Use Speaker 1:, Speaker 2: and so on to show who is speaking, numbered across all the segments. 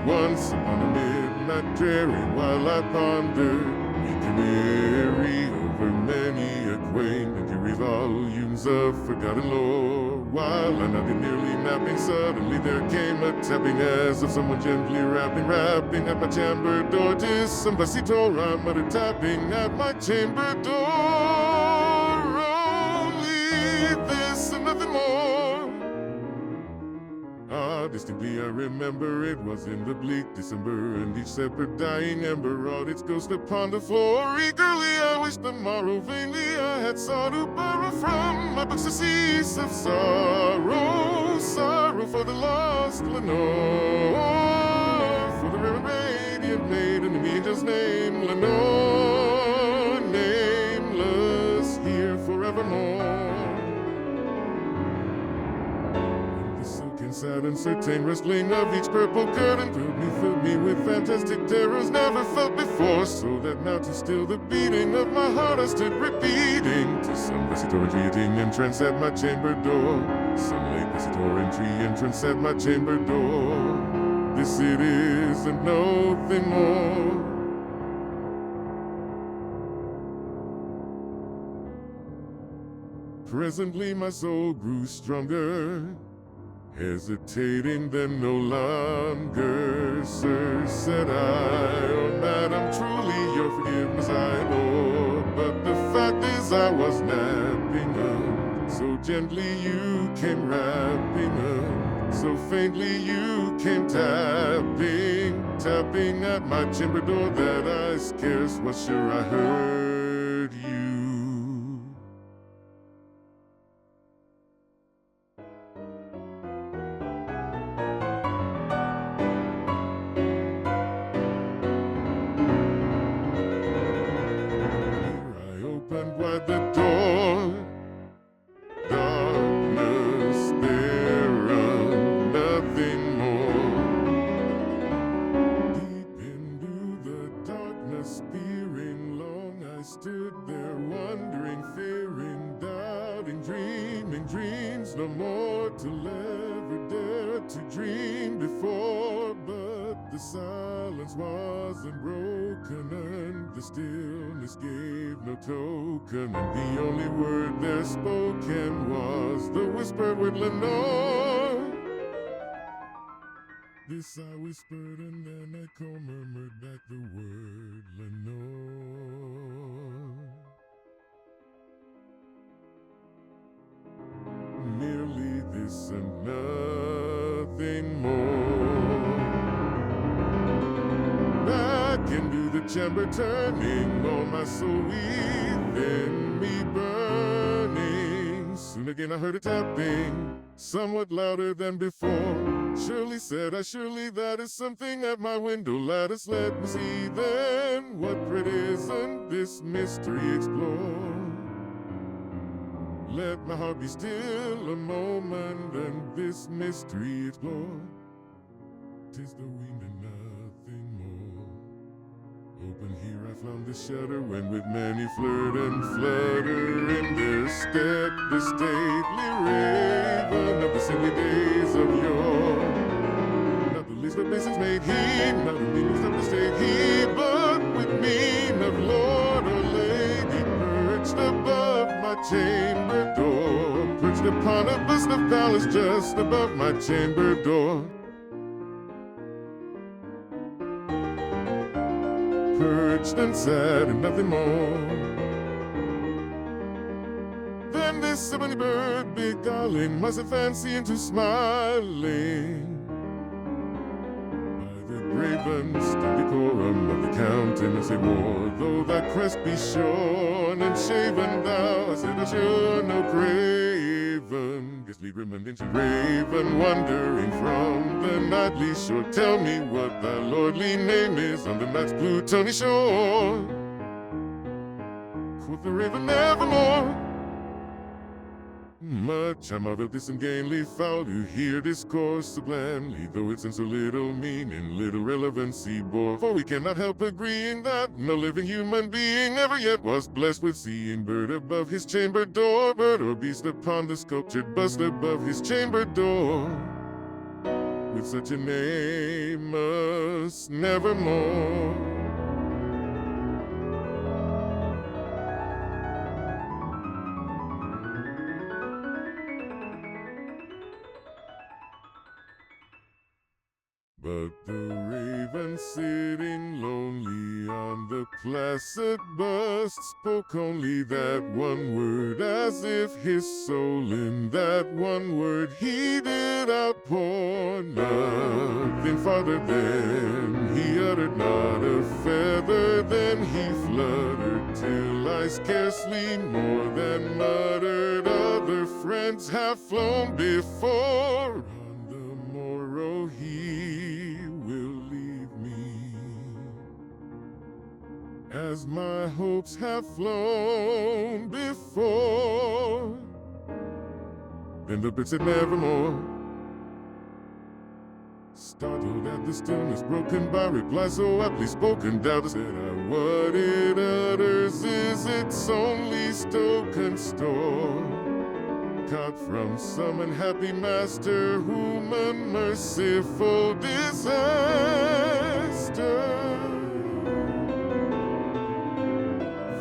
Speaker 1: Once upon a midnight dreary, while I pondered, we can weary over many a quaint and dreary volumes of forgotten lore. While I nodded, nearly napping, suddenly there came a tapping as of someone gently rapping at my chamber door. 'Tis some fussy tone, I muttered, tapping at my chamber door. Only this and nothing more. Ah, distinctly I remember it was in the bleak December, and each separate dying ember wrought its ghost upon the floor. Eagerly I wished the morrow, vainly I had sought to borrow from my books a cease of sorrow. Sorrow for the lost Lenore, for the rare and radiant maiden in the angel's name, Lenore, nameless here forevermore. Sad and certain rustling of each purple curtain filled me with fantastic terrors never felt before, so that now to still the beating of my heart I stood repeating to some recitatory entreating entrance at my chamber door, some late recitatory entrance at my chamber door. This it is and nothing more. Presently my soul grew stronger, hesitating then no longer. Sir, said I, oh madam, truly your forgiveness I implore, but the fact is I was napping up, so gently you came rapping up, so faintly you came tapping at my chamber door, that I scarce was sure I heard you. Wide the door, darkness thereof, nothing more. Deep into the darkness, peering long, I stood there wondering, fearing, doubting, dreaming dreams no more to ever dare to dream before. But the silence wasn't broken and the stillness gave no token, and the only word there spoken was the whispered word Lenore. This I whispered and then echo murmured back the word Lenore. Merely this and nothing more. Back into the chamber turning, all my soul within me burning. Soon again I heard a tapping, somewhat louder than before. Surely said I, surely that is something at my window lattice. Let me see then, what threat isn't this mystery explore. Let my heart be still a moment and this mystery explore. 'Tis the wind and nothing more. Open here I found the shutter, when with many flirt and flutter in their step the stately raven of the saintly days of yore. Not the least obeisance made he, not the least of mistake he, but with mien of lord or lady perched above my chamber door, perched upon a bust of Pallas just above my chamber door. Perched and sad and nothing more. Then this ebony bird beguiling my fancy into smiling. By the graven still decorum of the countenance they wore, though thy crest be shorn and shaven, thou I said I sure no craven, guessly grim and ancient raven, wandering from the nightly shore. Tell me what thy lordly name is on the night's blue tony shore. Quoth the raven, nevermore. Much I marvel this ungainly fowl to hear discourse so blandly, though it's in so little meaning, little relevancy bore. For we cannot help agreeing that no living human being ever yet was blessed with seeing bird above his chamber door, bird or beast upon the sculptured bust above his chamber door. with such a name must nevermore. But the raven sitting lonely on the placid bust spoke only that one word, as if his soul in that one word he did outpour. Nothing farther than he uttered, not a feather then he fluttered, till I scarcely more than muttered, other friends have flown before. On the morrow he will leave me, as my hopes have flown before. Then the bird said nevermore. Startled at the stillness broken by reply so aptly spoken, doubtless said I, what it utters is its only stoken store, caught from some unhappy master whom unmerciful disaster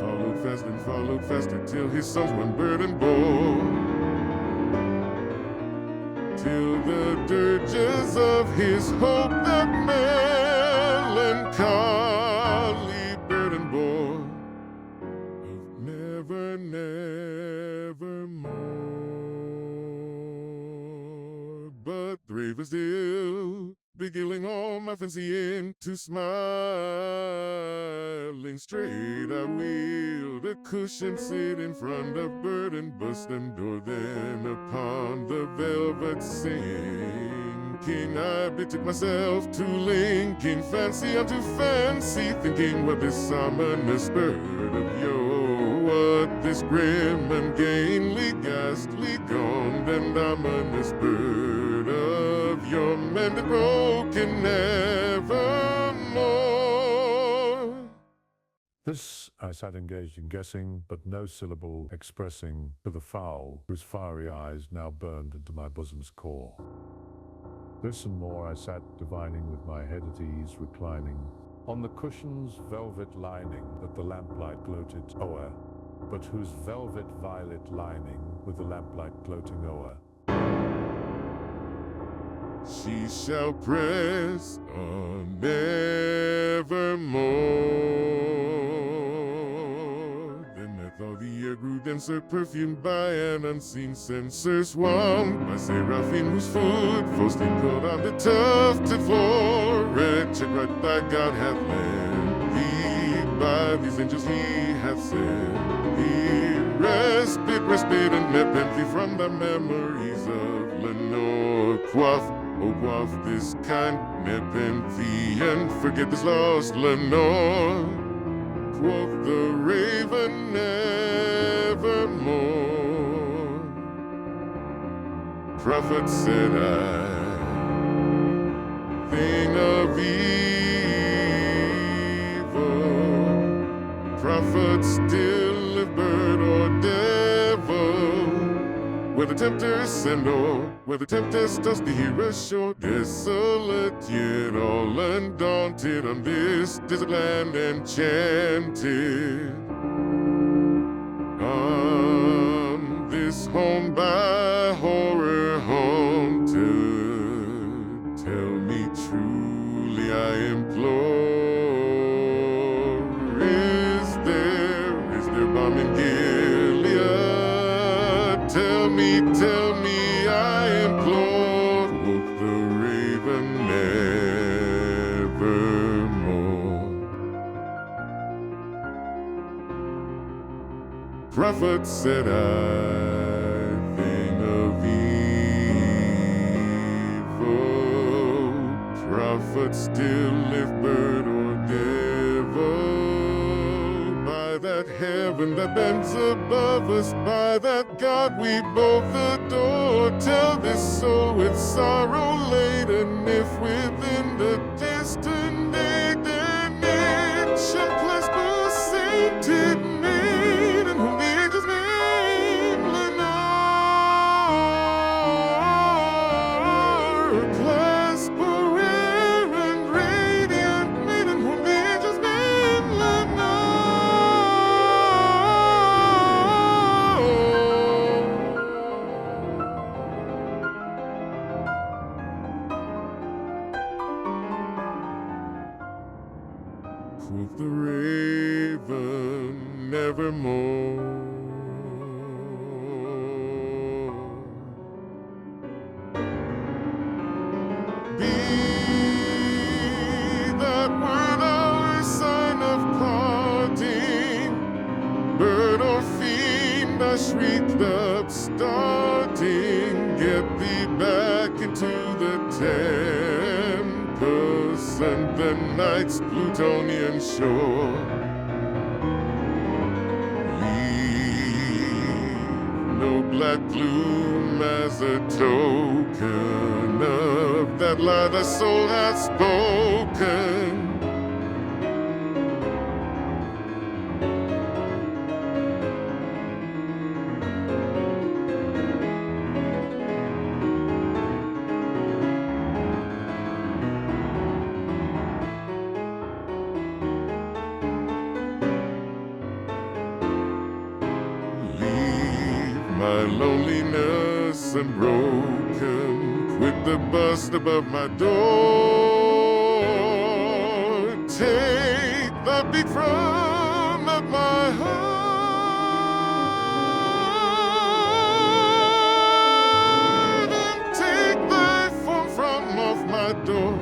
Speaker 1: followed fast and followed faster, till his sons one burden bore, till the dirges of his hope that melancholy burden bore, of never, nevermore. But the raven still beguiling all my fancy into smiling straight, I wheeled a cushion, sit in front of burden bust and door, then upon the velvet sinking I betook myself to linking fancy unto fancy, thinking what this ominous bird of yo, what this grim and gainly ghastly gaunt and ominous bird of your mended broken nevermore.
Speaker 2: This I sat engaged in guessing, but no syllable expressing to the fowl, whose fiery eyes now burned into my bosom's core. This and more I sat divining, with my head at ease reclining on the cushion's velvet lining that the lamplight gloated o'er, but whose velvet violet lining with the lamplight gloating o'er.
Speaker 1: She shall press on nevermore. Then I thought the air grew denser, perfumed by an unseen censer, swarmed by seraphim whose foot Faustin caught on the tufted floor. Wretched right by God hath led thee, by these angels he hath said thee, respite and nepenthe from the memories of Lenore. Quaff, oh quaff this kind nepenthe, and forget this lost Lenore. Quoth the raven nevermore. Prophet, said I, thing of evil, prophet still, if bird or devil, where the tempters send or where the tempters toss the hero shore, desolate yet all undaunted on this desert land enchanted, on this home by horror haunted. Tell me truly, I implore, is there balm in Gilead? Tell me, I implore, quoth the raven nevermore. Prophet, said I, thing of evil, prophet still, if bird or devil, by that heaven that bends above us, by that God we both adore, tell this soul with sorrow laden, if within the distant Eden it shall clasp a sainted maiden, whom the angels name Lenore. Clasp the raven nevermore. Be that word our sign of parting, bird or fiend I shrieked up starting, get thee back into the tempest and the night's Plutonian shore. Leave no black plume as a token of that lie the soul hath spoken. My loneliness unbroken, quit the bust above my door. Take the beat from out my heart and take thy form from off my door.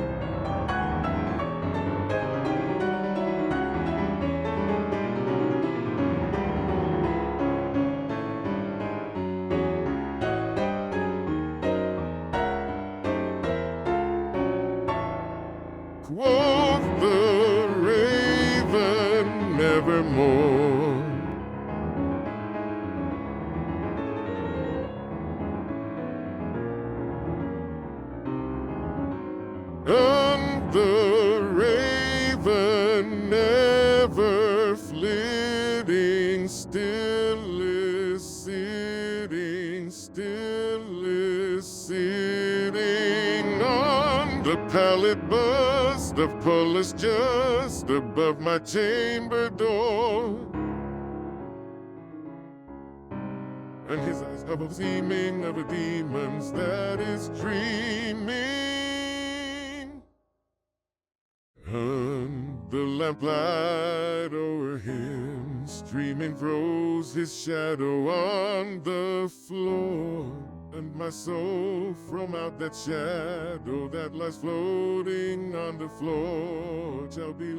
Speaker 1: Quoth the raven nevermore. And the raven never flitting, still is sitting, still is sitting on the pallid bust of Pallas just above my chamber door. And his eyes have a seeming of a demon's that is dreaming. And the lamplight o'er him streaming throws his shadow on the floor. And my soul from out that shadow that lies floating on the floor shall be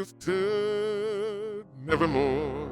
Speaker 1: lifted nevermore.